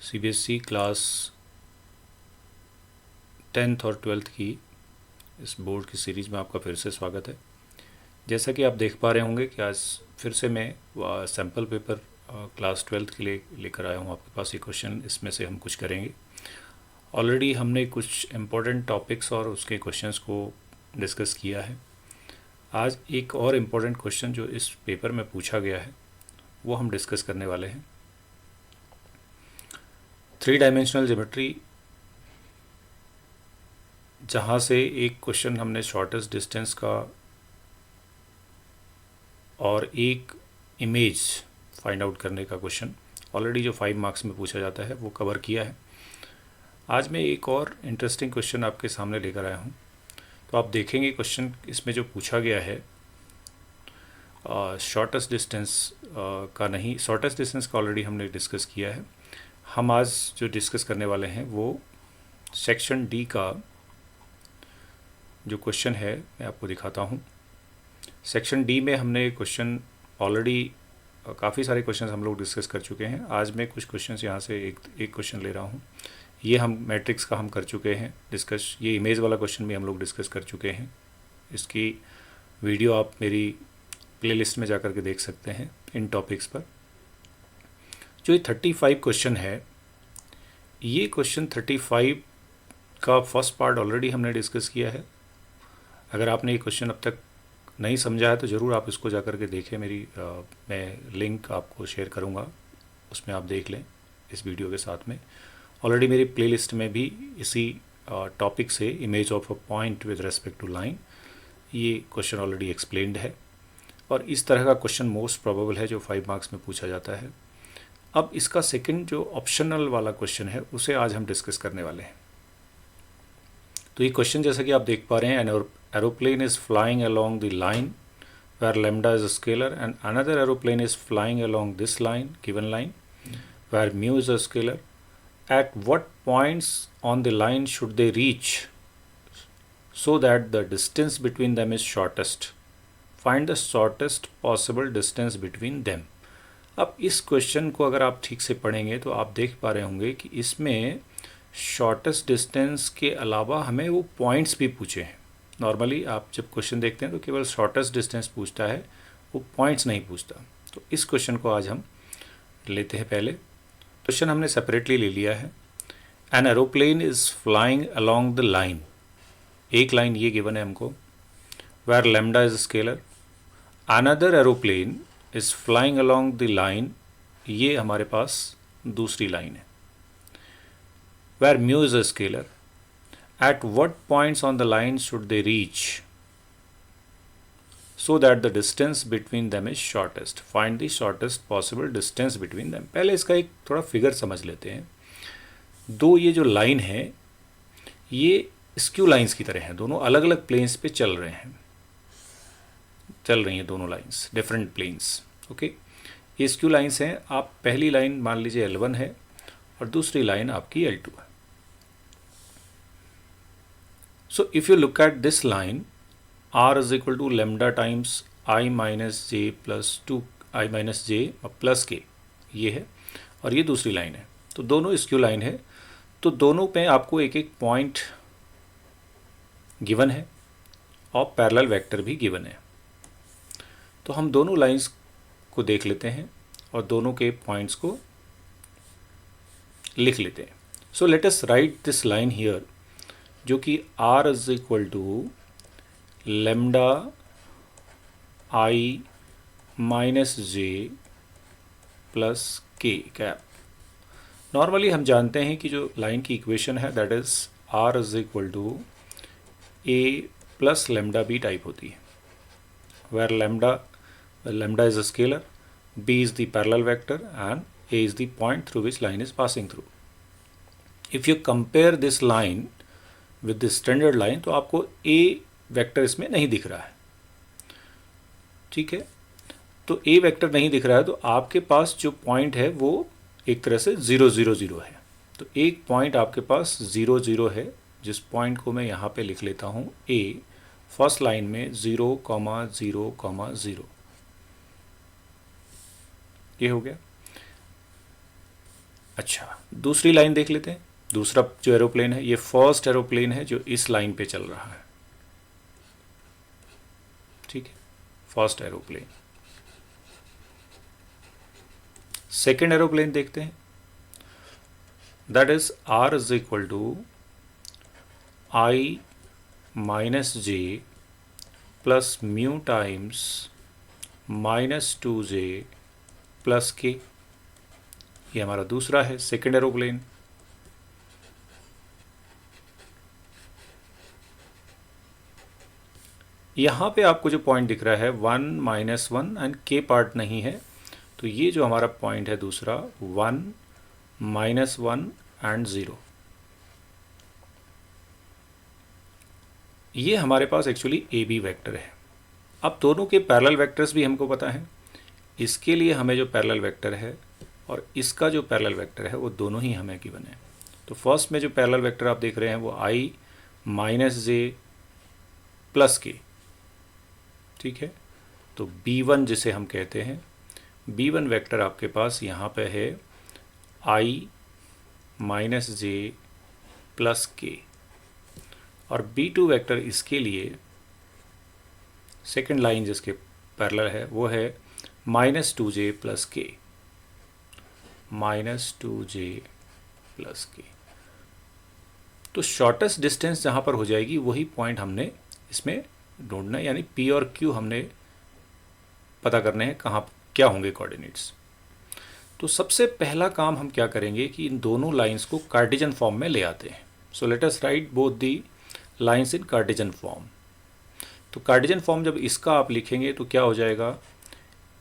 CBSE class 10th और 12th की इस बोर्ड की सीरीज़ में आपका फिर से स्वागत है। जैसा कि आप देख पा रहे होंगे कि आज फिर से मैं सैम्पल पेपर क्लास 12th के लिए लेकर आया हूँ आपके पास। ये क्वेश्चन इसमें से हम कुछ करेंगे। ऑलरेडी हमने कुछ इम्पोर्टेंट टॉपिक्स और उसके क्वेश्चंस को डिस्कस किया है। आज एक और इम्पोर्टेंट क्वेश्चन जो इस पेपर में पूछा गया है वो हम डिस्कस करने वाले हैं। 3 डायमेंशनल ज्योमेट्री, जहाँ से एक क्वेश्चन हमने शॉर्टेस्ट डिस्टेंस का और एक इमेज फाइंड आउट करने का क्वेश्चन ऑलरेडी जो 5 मार्क्स में पूछा जाता है वो कवर किया है। आज मैं एक और इंटरेस्टिंग क्वेश्चन आपके सामने लेकर आया हूँ। तो आप देखेंगे क्वेश्चन इसमें जो पूछा गया है शॉर्टेस्ट डिस्टेंस का नहीं, शॉर्टेस्ट डिस्टेंस का ऑलरेडी हमने डिस्कस किया है। हम आज जो डिस्कस करने वाले हैं वो सेक्शन डी का जो क्वेश्चन है मैं आपको दिखाता हूँ। सेक्शन डी में हमने क्वेश्चन ऑलरेडी काफ़ी सारे क्वेश्चन हम लोग डिस्कस कर चुके हैं। आज मैं कुछ क्वेश्चन यहाँ से एक क्वेश्चन ले रहा हूँ। ये हम मैट्रिक्स का हम कर चुके हैं डिस्कस। ये इमेज वाला क्वेश्चन भी हम लोग डिस्कस कर चुके हैं। इसकी वीडियो आप मेरी प्लेलिस्ट में जाकर के देख सकते हैं इन टॉपिक्स पर। जो ये 35 क्वेश्चन है, ये क्वेश्चन 35 का फर्स्ट पार्ट ऑलरेडी हमने डिस्कस किया है। अगर आपने ये क्वेश्चन अब तक नहीं समझा है तो ज़रूर आप इसको जाकर के देखें। मैं लिंक आपको शेयर करूँगा, उसमें आप देख लें इस वीडियो के साथ में। ऑलरेडी मेरी प्लेलिस्ट में भी इसी टॉपिक से image of a point with respect to line, ये क्वेश्चन ऑलरेडी एक्सप्लेन्ड है। और इस तरह का क्वेश्चन मोस्ट प्रोबेबल है जो 5 मार्क्स में पूछा जाता है। अब इसका सेकंड जो ऑप्शनल वाला क्वेश्चन है उसे आज हम डिस्कस करने वाले हैं। तो ये क्वेश्चन जैसा कि आप देख पा रहे हैं, aeroplane is flying along the line where lambda is a scalar and another aeroplane is flying along this line, given line, where mu is a scalar. At what points on the line should they reach so that the distance between them is shortest? Find the shortest possible distance between them. अब इस question को अगर आप ठीक से पढ़ेंगे तो आप देख पा रहे होंगे कि इसमें शॉर्टेस्ट डिस्टेंस के अलावा हमें वो पॉइंट्स भी पूछे हैं। नॉर्मली आप जब क्वेश्चन देखते हैं तो केवल शॉर्टेस्ट डिस्टेंस पूछता है, वो पॉइंट्स नहीं पूछता। तो इस क्वेश्चन को आज हम लेते हैं। पहले क्वेश्चन हमने सेपरेटली ले लिया है। An aeroplane is flying along the line, एक लाइन ये गिवन है हमको, where lambda is scalar. Another aeroplane is flying along the line, ये हमारे पास दूसरी लाइन है, where mu is a scalar. At what points on the line should they reach so that the distance between them is shortest? Find the shortest possible distance between them. पहले इसका एक थोड़ा figure समझ लेते हैं। दो ये जो लाइन है ये स्क्यू लाइंस की तरह हैं, दोनों अलग अलग प्लेन्स पे चल रही हैं दोनों लाइंस, डिफरेंट प्लेन्स। ओके, ये स्क्यू लाइंस हैं। आप पहली लाइन मान लीजिए L1 है और दूसरी लाइन आपकी L2 है। So if you look at this line, r is equal to lambda times I minus j plus 2 I minus j plus k, ये है, और ये दूसरी लाइन है। तो दोनों स्क्यू लाइन है, तो दोनों पे आपको एक एक पॉइंट गिवन है और पैरेलल वेक्टर भी गिवन है। तो हम दोनों लाइंस को देख लेते हैं और दोनों के पॉइंट्स को लिख लेते हैं। So let us write this line here, जो कि r is equal to lambda i minus j plus k cap. Normally हम जानते हैं कि जो लाइन की इक्वेशन है that is r is equal to a plus lambda b type होती है, where lambda is a scalar, b is the parallel vector and a is the point through which line is passing through. If you compare this line with the standard line तो आपको a vector इसमें नहीं दिख रहा है। ठीक है, तो a वेक्टर नहीं दिख रहा है तो आपके पास जो पॉइंट है वो एक तरह से 0 0 0 है। तो एक पॉइंट आपके पास 0 0 है, जिस पॉइंट को मैं यहाँ पे लिख लेता हूँ a, फर्स्ट लाइन में 0, 0, 0, ये हो गया। अच्छा, दूसरी लाइन देख लेते हैं। दूसरा जो एरोप्लेन है, ये फर्स्ट एरोप्लेन है जो इस लाइन पे चल रहा है, ठीक है, फर्स्ट एरोप्लेन। सेकेंड एरोप्लेन देखते हैं, that is r is equal to i minus j plus mu times minus 2j plus k. ये हमारा दूसरा है सेकेंड एरोप्लेन। यहाँ पे आपको जो पॉइंट दिख रहा है 1 माइनस 1 एंड के पार्ट नहीं है, तो ये जो हमारा पॉइंट है दूसरा 1 माइनस 1 एंड 0, ये हमारे पास एक्चुअली ए बी वैक्टर है। अब दोनों के पैरेलल वेक्टर्स भी हमको पता है। इसके लिए हमें जो पैरेलल वेक्टर है और इसका जो पैरेलल वेक्टर है वो दोनों ही हमें गिवन है। तो फर्स्ट में जो पैरेलल वेक्टर आप देख रहे हैं वो आई माइनस जे प्लस के, ठीक है। तो B1 जिसे हम कहते हैं, B1 वेक्टर आपके पास यहाँ पे है आई माइनस जे प्लस के, और B2 वेक्टर इसके लिए सेकेंड लाइन जिसके पैरेलल है वो है माइनस 2j प्लस के, माइनस 2j प्लस के। तो शॉर्टेस्ट डिस्टेंस जहाँ पर हो जाएगी वही पॉइंट हमने इसमें ढूंढना है, यानी P और Q हमने पता करने हैं कहाँ क्या होंगे कोऑर्डिनेट्स। तो सबसे पहला काम हम क्या करेंगे कि इन दोनों लाइंस को कार्टेशियन फॉर्म में ले आते हैं। So let us right both the lines in Cartesian form. तो कार्टेशियन फॉर्म जब इसका आप लिखेंगे तो क्या हो जाएगा,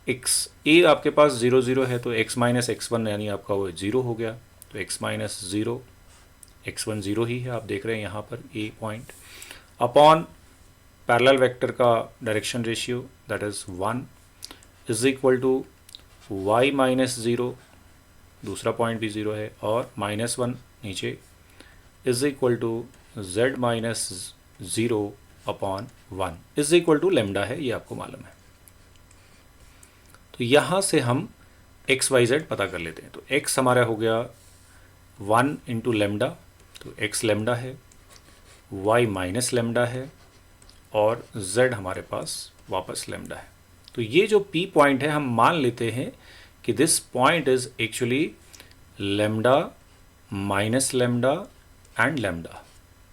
एक्स ए आपके पास 0 0 है तो x माइनस x1 यानी आपका वो 0 हो गया, तो x माइनस 0 x1 0 ही है, आप देख रहे हैं यहाँ पर a point, upon parallel vector का direction ratio that is 1 is equal to y minus 0, दूसरा पॉइंट भी 0 है, और माइनस 1 नीचे is equal to z minus 0 upon 1 is equal to lambda है, ये आपको मालूम है। तो यहाँ से हम एक्स वाई जेड पता कर लेते हैं। तो x हमारा हो गया 1 इंटू लेमडा, तो x लेमडा है, y माइनस लेमडा है, और z हमारे पास वापस लेमडा है। तो ये जो p पॉइंट है हम मान लेते हैं कि this point is actually lambda minus lambda and lambda.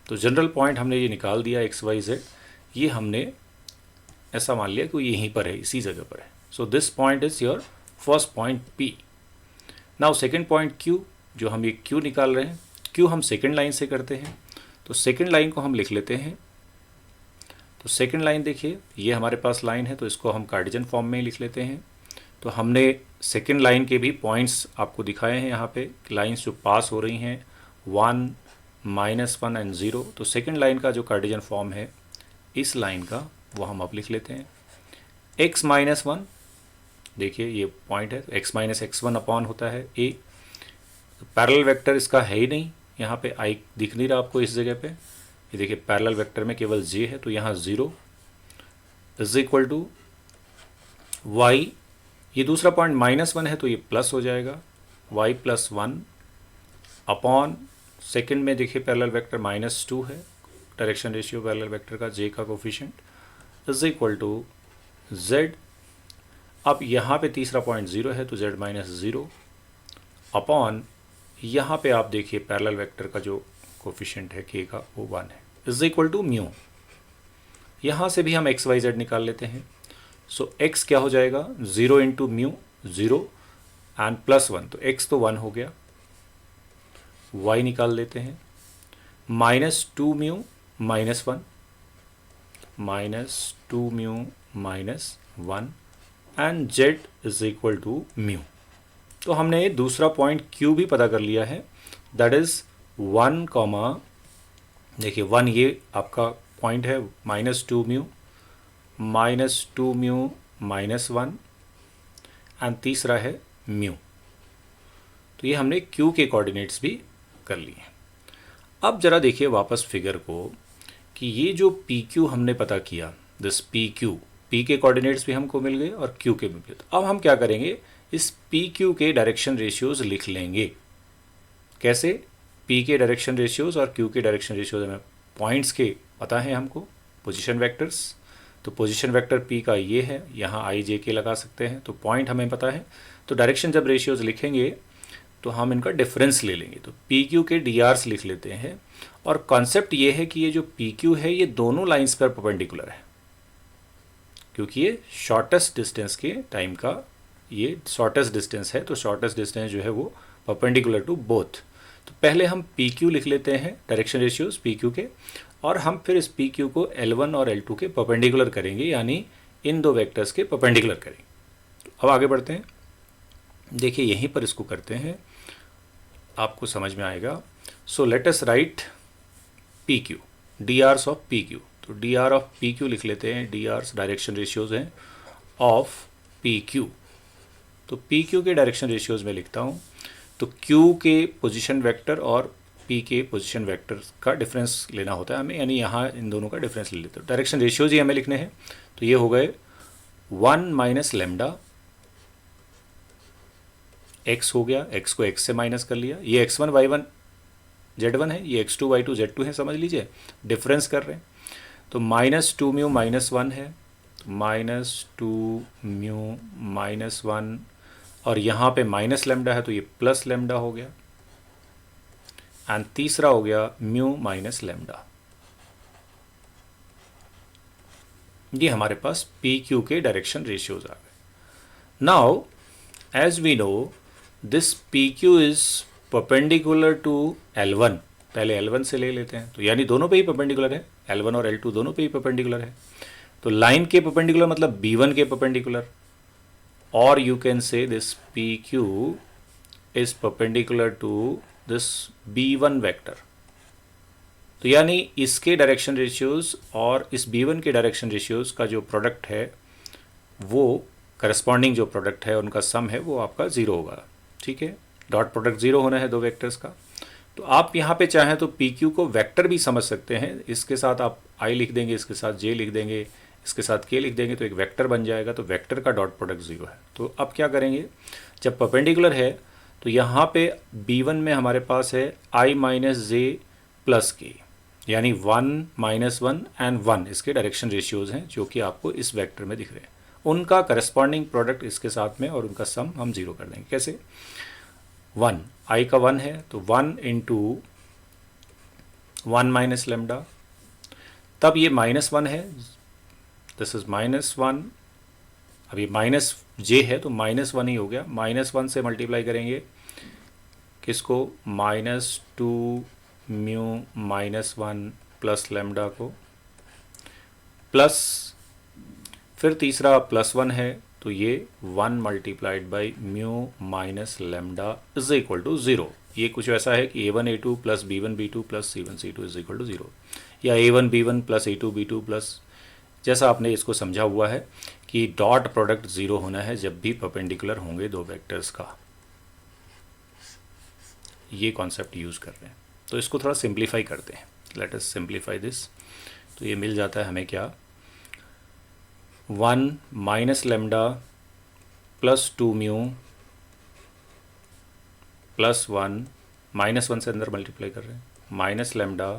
तो जनरल पॉइंट हमने ये निकाल दिया एक्स वाई जेड, ये हमने ऐसा मान लिया कि यहीं पर है, इसी जगह पर है। So this point is your first point P। Now second point Q, जो हम ये Q निकाल रहे हैं, Q हम सेकेंड लाइन से करते हैं, तो सेकेंड लाइन को हम लिख लेते हैं। तो सेकेंड लाइन देखिए, ये हमारे पास लाइन है तो इसको हम कार्टेशियन फॉर्म में ही लिख लेते हैं। तो हमने सेकेंड लाइन के भी पॉइंट्स आपको दिखाए हैं यहाँ पे, लाइंस जो पास हो रही हैं 1 माइनस 1 एंड 0। तो सेकेंड लाइन का जो कार्टेशियन फॉर्म है इस लाइन का वो हम अब लिख लेते हैं। x माइनस 1, देखिए ये पॉइंट है, तो x माइनस x1 अपॉन होता है a। तो पैरेलल वेक्टर इसका है ही नहीं, यहाँ पे i दिख नहीं रहा आपको इस जगह पे, ये देखिए पैरेलल वेक्टर में केवल j है, तो यहाँ 0 इज इक्वल टू y, ये दूसरा पॉइंट माइनस 1 है तो ये प्लस हो जाएगा, y प्लस 1 अपॉन सेकेंड में देखिए पैरेलल वेक्टर माइनस 2 है, डायरेक्शन रेशियो पैरेलल वेक्टर का j का coefficient is equal to z। अब यहाँ पे तीसरा पॉइंट 0 है तो z माइनस 0 अपॉन यहाँ पे आप देखिए पैरेलल वेक्टर का जो कोफिशिएंट है k का वो 1 है, इज इक्वल टू म्यू। यहाँ से भी हम x y z निकाल लेते हैं। सो x क्या हो जाएगा, 0 इंटू म्यू 0 एंड प्लस 1, तो x तो 1 हो गया, y निकाल लेते हैं, minus 2 mu minus 1, minus 2 mu minus 1 and z is equal to mu. तो हमने दूसरा पॉइंट Q भी पता कर लिया है, दैट इज 1 कॉमा, देखिए 1 ये आपका पॉइंट है, माइनस 2 म्यू माइनस 1 एंड तीसरा है म्यू। तो ये हमने Q के कोऑर्डिनेट्स भी कर लिए। अब जरा देखिए वापस फिगर को कि ये जो PQ हमने पता किया, दिस PQ, P के कोऑर्डिनेट्स भी हमको मिल गए और Q के भी मिल गए। तो अब हम क्या करेंगे, इस PQ के डायरेक्शन रेशियोज लिख लेंगे। कैसे? पी के डायरेक्शन रेशियोज़ और क्यू के डायरेक्शन रेशियोज़ हमें पॉइंट्स के पता है हमको, पोजीशन वेक्टर्स। तो पोजीशन वेक्टर पी का ये है, यहाँ आई जे के लगा सकते हैं, तो पॉइंट हमें पता है। तो डायरेक्शन जब रेशियोज़ लिखेंगे तो हम इनका डिफरेंस ले लेंगे, तो पी क्यू के डी आर्स लिख लेते हैं। और कॉन्सेप्ट ये है कि ये जो पी क्यू है ये दोनों लाइंस पर परपेंडिकुलर है, क्योंकि ये शॉर्टेस्ट डिस्टेंस के टाइम का ये शॉर्टेस्ट डिस्टेंस है, तो शॉर्टेस्ट डिस्टेंस जो है वो परपेंडिकुलर टू बोथ। तो पहले हम पी क्यू लिख लेते हैं डायरेक्शन रेशियोज पी क्यू के, और हम फिर इस पी क्यू को L1 और L2 के परपेंडिकुलर करेंगे, यानी इन दो वेक्टर्स के परपेंडिकुलर करेंगे। अब आगे बढ़ते हैं, देखिए यहीं पर इसको करते हैं, आपको समझ में आएगा। So let us write P Q, D Rs of P Q. तो D R of P Q लिख लेते हैं, डी आर्स डायरेक्शन रेशियोज हैं ऑफ पी क्यू। तो पी क्यू के डायरेक्शन रेशियोज में लिखता हूँ, तो क्यू के पोजीशन वेक्टर और पी के पोजीशन वेक्टर का डिफरेंस लेना होता है हमें, यानी यहाँ इन दोनों का डिफरेंस ले लेते हैं। डायरेक्शन रेशियोज ही हमें लिखने हैं, तो ये हो गए 1 माइनस लेमडा, एक्स हो गया, एक्स को एक्स से माइनस कर लिया, ये x1 y1 z1 है, ये x2 y2 z2 है, समझ लीजिए डिफरेंस कर रहे हैं। तो -2 म्यू -1 है, -2 म्यू -1, और यहाँ पे माइनस लेमडा है तो ये प्लस लेमडा हो गया, एंड तीसरा हो गया म्यू माइनस लेमडा। ये हमारे पास पी क्यू के डायरेक्शन रेशियोज आ गए। Now as we know this P Q is perpendicular to L1, पहले L1 से ले लेते हैं, तो यानी दोनों पे ही परपेंडिकुलर है, L1 और L2 दोनों पे ही परपेंडिकुलर है। तो लाइन के परपेंडिकुलर मतलब B1 के परपेंडिकुलर, और you can say this PQ is perpendicular to this B1 vector. तो यानी इसके डायरेक्शन रेशियोज और इस B1 के डायरेक्शन रेशियोज का जो प्रोडक्ट है वो करस्पॉन्डिंग जो प्रोडक्ट है उनका सम है वो आपका ज़ीरो होगा, ठीक है। डॉट प्रोडक्ट ज़ीरो होना है दो वेक्टर्स का। तो आप यहाँ पे चाहें तो PQ को वेक्टर भी समझ सकते हैं, इसके साथ आप I लिख देंगे, इसके साथ J लिख देंगे, इसके साथ K लिख देंगे, तो एक वेक्टर बन जाएगा। तो वेक्टर का डॉट प्रोडक्ट ज़ीरो है। तो अब क्या करेंगे, जब परपेंडिकुलर है तो यहाँ पे B1 में हमारे पास है I माइनस जे प्लस के, यानी 1 -1 एंड 1 इसके डायरेक्शन रेशियोज़ हैं जो कि आपको इस वेक्टर में दिख रहे हैं। उनका करस्पॉन्डिंग प्रोडक्ट इसके साथ में और उनका सम हम ज़ीरो कर देंगे। कैसे? 1 I का 1 है तो 1 इंटू 1 माइनस लेमडा, तब ये -1 है, दिस इज -1, अब ये माइनस जे है तो -1 ही हो गया। -1 से मल्टीप्लाई करेंगे किसको, -2 म्यू -1 प्लस लेमडा को, प्लस फिर तीसरा +1 है तो ये 1 multiplied by mu minus lambda is equal to 0। ये कुछ ऐसा है कि A1 A2 plus B1 B2 plus C1 C2 is equal to 0, या A1 B1 plus A2 B2 plus, जैसा आपने इसको समझा हुआ है कि डॉट प्रोडक्ट ज़ीरो होना है जब भी परपेंडिकुलर होंगे दो वेक्टर्स का। ये कॉन्सेप्ट यूज़ कर रहे हैं। तो इसको थोड़ा सिंप्लीफाई करते हैं, लेट अस सिंप्लीफाई दिस। तो ये मिल जाता है हमें क्या, 1 minus lambda plus 2 mu plus 1, -1 से अंदर मल्टीप्लाई कर रहे हैं, minus lambda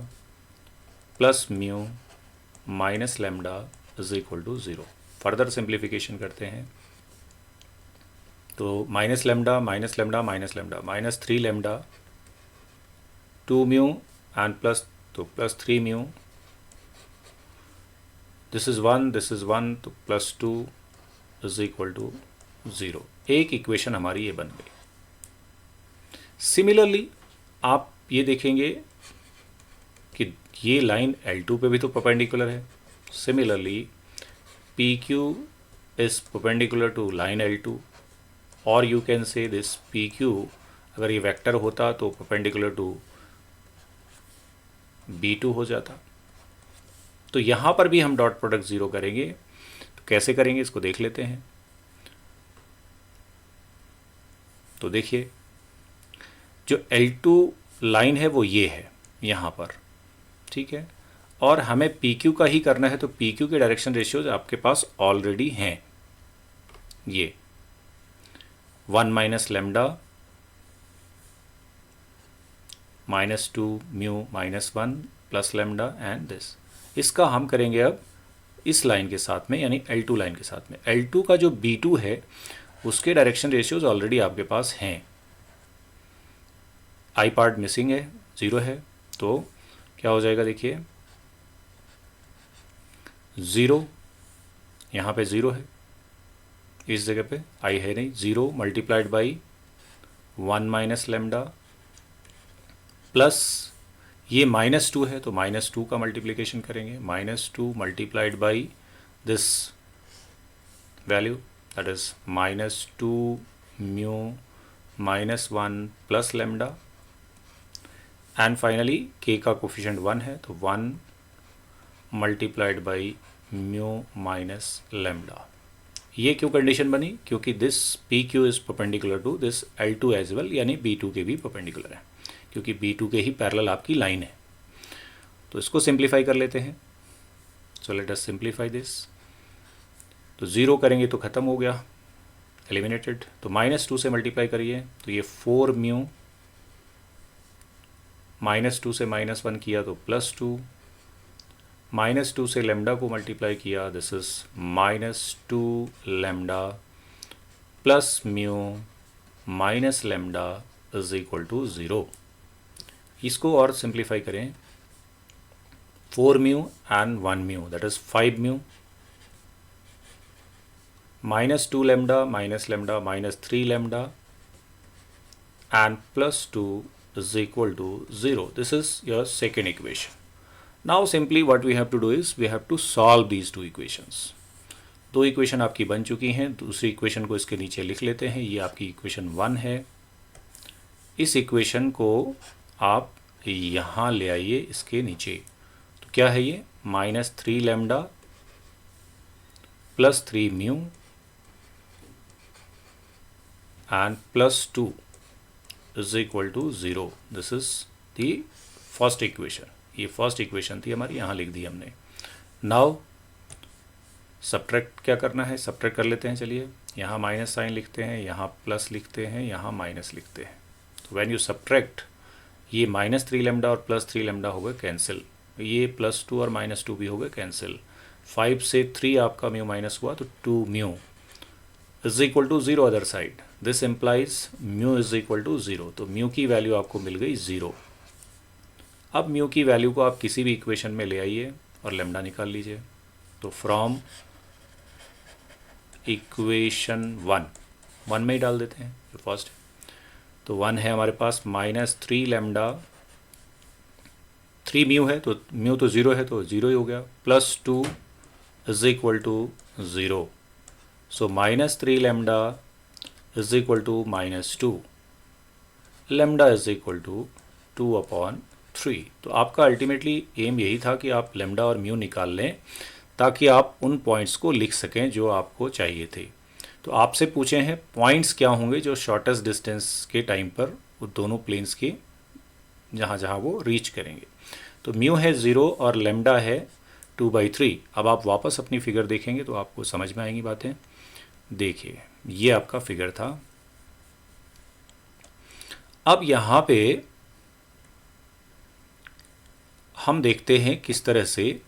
plus mu minus lambda is equal to 0। Further simplification करते हैं तो minus lambda minus lambda minus lambda -3 lambda 2 mu and plus, तो +3 म्यू, दिस इज़ 1 तो +2 इज इक्वल टू 0। एक इक्वेशन हमारी ये बन गई। सिमिलरली आप ये देखेंगे कि ये लाइन L2 पे भी तो परपेंडिकुलर है। Similarly PQ is perpendicular to line L2, और you can say this PQ अगर ये वेक्टर होता तो परपेंडिकुलर टू B2 हो जाता। तो यहाँ पर भी हम डॉट प्रोडक्ट ज़ीरो करेंगे, तो कैसे करेंगे इसको देख लेते हैं। तो देखिए जो L2 लाइन है वो ये है यहाँ पर, ठीक है, और हमें PQ का ही करना है। तो PQ के डायरेक्शन रेशियोज आपके पास ऑलरेडी हैं, ये 1 minus lambda -2 mu -1 plus lambda and this. इसका हम करेंगे अब इस लाइन के साथ में, यानी L2 लाइन के साथ में। L2 का जो B2 है उसके डायरेक्शन रेशियोज ऑलरेडी आपके पास हैं। आई पार्ट मिसिंग है, 0 है, तो क्या हो जाएगा देखिए, 0 यहाँ पे 0 है, इस जगह पे आई है नहीं, 0 multiplied by 1 minus lambda plus ये -2 है तो -2 का मल्टीप्लिकेशन करेंगे, -2 multiplied by this value that is -2 mu -1 plus lambda and finally k का कोफिशिएंट 1 है तो 1 multiplied by mu minus lambda. ये क्यों कंडीशन बनी? क्योंकि this P Q is perpendicular to this L2 as well, यानी B2 के भी परपेंडिकुलर है, क्योंकि B2 के ही पैरेलल आपकी लाइन है। तो इसको सिंप्लीफाई कर लेते हैं। So let us simplify this. तो 0 करेंगे तो ख़त्म हो गया, एलिमिनेटेड। तो -2 से मल्टीप्लाई करिए तो ये 4 म्यू, -2 से -1 किया तो +2, -2 से लेमडा को मल्टीप्लाई किया, this is -2 lambda plus mu minus lambda is equal to 0। इसको और सिंप्लीफाई करें, 4 mu and 1 mu that is 5 mu, -2 lambda minus lambda -3 lambda and +2 is equal to 0. This is your second equation. Now simply what we have to do is we have to solve these two equations. दो equation आपकी बन चुकी हैं, दूसरी equation को इसके नीचे लिख लेते हैं। ये आपकी इक्वेशन 1 है। इस इक्वेशन को आप यहाँ ले आइए इसके नीचे। तो क्या है ये? -3 lambda plus 3 mu and +2 is equal to 0. This is the first equation. ये फर्स्ट इक्वेशन थी हमारी, यहाँ लिख दी हमने। नाउ सब्ट्रैक्ट क्या करना है, सब्ट्रैक्ट कर लेते हैं। चलिए, यहाँ माइनस साइन लिखते हैं, यहाँ प्लस लिखते हैं, यहाँ माइनस लिखते हैं। तो व्हेन यू सब्ट्रैक्ट, ये -3 लेमडा और +3 लेमडा हो गए कैंसिल, ये +2 और -2 भी हो गए कैंसिल। 5 से 3 आपका म्यू माइनस हुआ तो 2 mu is equal to 0 other side. This implies mu is equal to 0। तो म्यू की वैल्यू आपको मिल गई 0। अब म्यू की वैल्यू को आप किसी भी इक्वेशन में ले आइए और लेमडा निकाल लीजिए। तो फ्रॉम इक्वेशन 1 में ही डाल देते हैं जो फर्स्ट है। तो 1 है हमारे पास, -3 लेमडा, 3 म्यू है तो म्यू तो 0 है तो 0 ही हो गया, +2 is equal to 0। So -3 lambda is equal to -2, lambda is equal to 2/3। तो आपका अल्टीमेटली एम यही था कि आप लेमडा और म्यू निकाल लें ताकि आप उन पॉइंट्स को लिख सकें जो आपको चाहिए थे। तो आपसे पूछे हैं पॉइंट्स क्या होंगे जो शॉर्टेस्ट डिस्टेंस के टाइम पर वो दोनों प्लेन्स के जहाँ जहाँ वो रीच करेंगे। तो म्यू है 0 और लेमडा है 2/3। अब आप वापस अपनी फिगर देखेंगे तो आपको समझ में आएंगी बातें। देखिए, ये आपका फिगर था। अब यहाँ पे हम देखते हैं किस तरह से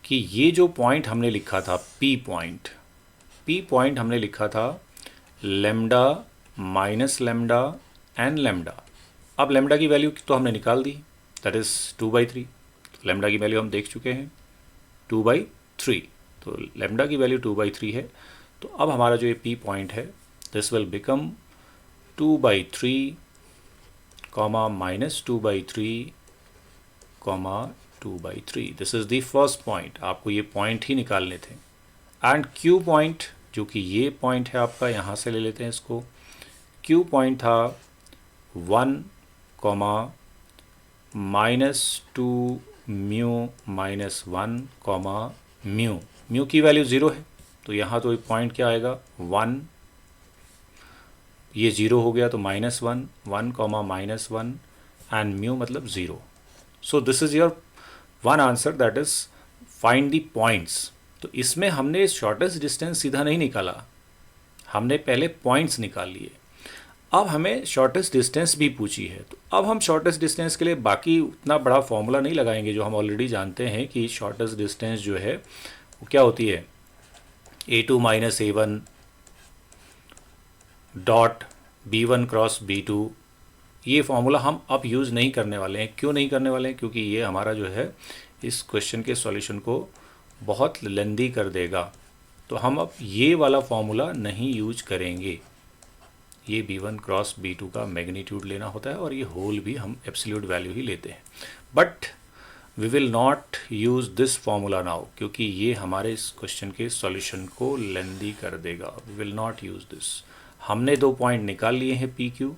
कि ये जो पॉइंट हमने लिखा था पी पॉइंट हमने लिखा था lambda minus lambda and lambda. अब लेमडा की वैल्यू तो हमने निकाल दी, दैट इज़ 2/3। लेमडा की वैल्यू हम देख चुके हैं 2/3। तो लेमडा की वैल्यू 2/3 है। तो अब हमारा जो ये पी पॉइंट है, this will become 2/3 -2/3 2/3। This is the first point. आपको ये पॉइंट ही निकालने थे। एंड क्यू पॉइंट, जो कि ये पॉइंट है आपका, यहाँ से ले लेते हैं इसको। क्यू पॉइंट था 1, -2 म्यू -1, म्यू। म्यू की वैल्यू 0 है तो यहाँ तो पॉइंट क्या आएगा 1, ये 0 हो गया तो -1, 1, -1 एंड म्यू मतलब 0। So this is your one answer, that is find the points. तो इसमें हमने शॉर्टेस्ट डिस्टेंस सीधा नहीं निकाला, हमने पहले पॉइंट्स निकाल लिए। अब हमें शॉर्टेस्ट डिस्टेंस भी पूछी है, तो अब हम शॉर्टेस्ट डिस्टेंस के लिए बाकी उतना बड़ा फॉर्मूला नहीं लगाएंगे, जो हम ऑलरेडी जानते हैं कि शॉर्टेस्ट डिस्टेंस जो है वो क्या होती है, A2 minus A1 dot B1 cross B2। ये फॉर्मूला हम अब यूज़ नहीं करने वाले हैं। क्यों नहीं करने वाले हैं? क्योंकि ये हमारा जो है इस क्वेश्चन के सॉल्यूशन को बहुत लेंदी कर देगा, तो हम अब ये वाला फॉर्मूला नहीं यूज करेंगे। ये B1 क्रॉस B2 का मैग्नीट्यूड लेना होता है और ये होल भी हम एब्सोल्यूट वैल्यू ही लेते हैं, but we will not use this formula now, क्योंकि ये हमारे इस क्वेश्चन के सॉल्यूशन को लेंदी कर देगा। We will not use this. हमने 2 पॉइंट निकाल लिए हैं PQ,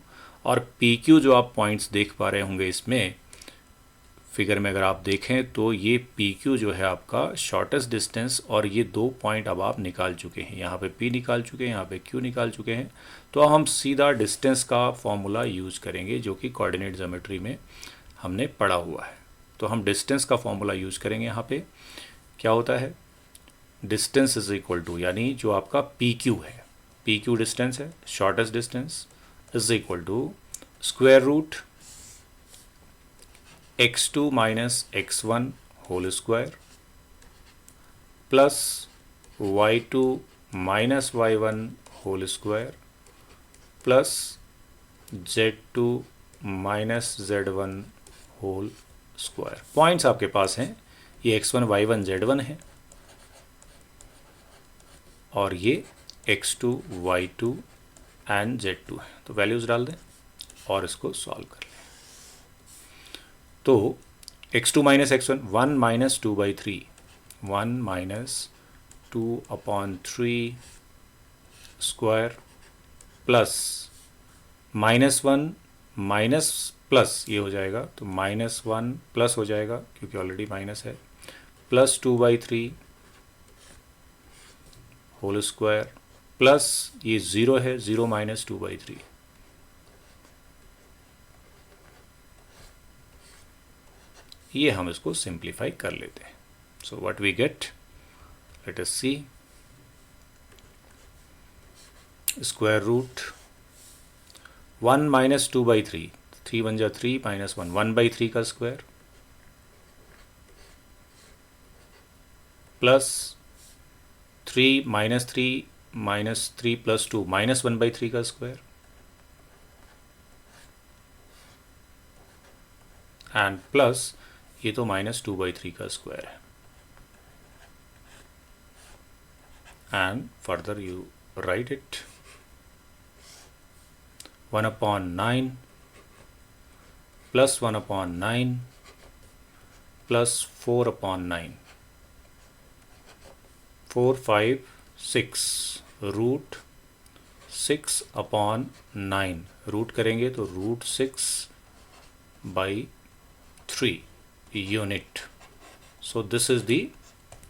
और PQ जो आप पॉइंट्स देख पा रहे होंगे इसमें फिगर में, अगर आप देखें तो ये PQ जो है आपका शॉर्टेस्ट डिस्टेंस, और ये 2 पॉइंट अब आप निकाल चुके हैं। यहाँ पे P निकाल चुके हैं, यहाँ पे Q निकाल चुके हैं। तो अब हम सीधा डिस्टेंस का फॉर्मूला यूज़ करेंगे, जो कि कोऑर्डिनेट ज्योमेट्री में हमने पढ़ा हुआ है। तो हम डिस्टेंस का फॉर्मूला यूज़ करेंगे। यहाँ पे क्या होता है, डिस्टेंस इज इक्वल टू, यानी जो आपका PQ है, PQ डिस्टेंस है, shortest distance, is equal to square root x2 minus x1 whole square plus y2 minus y1 whole square plus z2 minus z1 whole square. Points आपके पास हैं, ये x1 y1 z1 है, और ये x2 y2 and z2 है। तो values डाल दें और इसको सॉल्व कर लें। तो x2 minus x1 1 minus 2/3, 1 minus 2/3 square plus -1 minus plus ये हो जाएगा, तो -1 प्लस हो जाएगा क्योंकि ऑलरेडी माइनस है, प्लस 2/3 होल स्क्वायर प्लस ये 0 है, 0 माइनस 2/3। ये हम इसको सिंप्लीफाई कर लेते हैं। So what we get, let us see, square root 1 minus 2/3, 3 बन जा 3 माइनस 1, 1/3 का square plus 3 minus 3 plus 2 minus 1/3 का स्क्वायर एंड प्लस ये तो माइनस 2/3 का स्क्वायर है, and further you write it 1/9 plus 1/9 plus 4/9, 4 5 6 root 6/9, root करेंगे तो root 6/3 unit. So this is the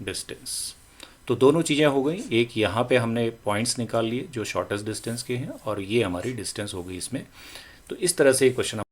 distance. तो दोनों चीज़ें हो गई, एक यहाँ पे हमने पॉइंट्स निकाल लिए जो शॉर्टेस्ट डिस्टेंस के हैं, और ये हमारी डिस्टेंस हो गई इसमें। तो इस तरह से क्वेश्चन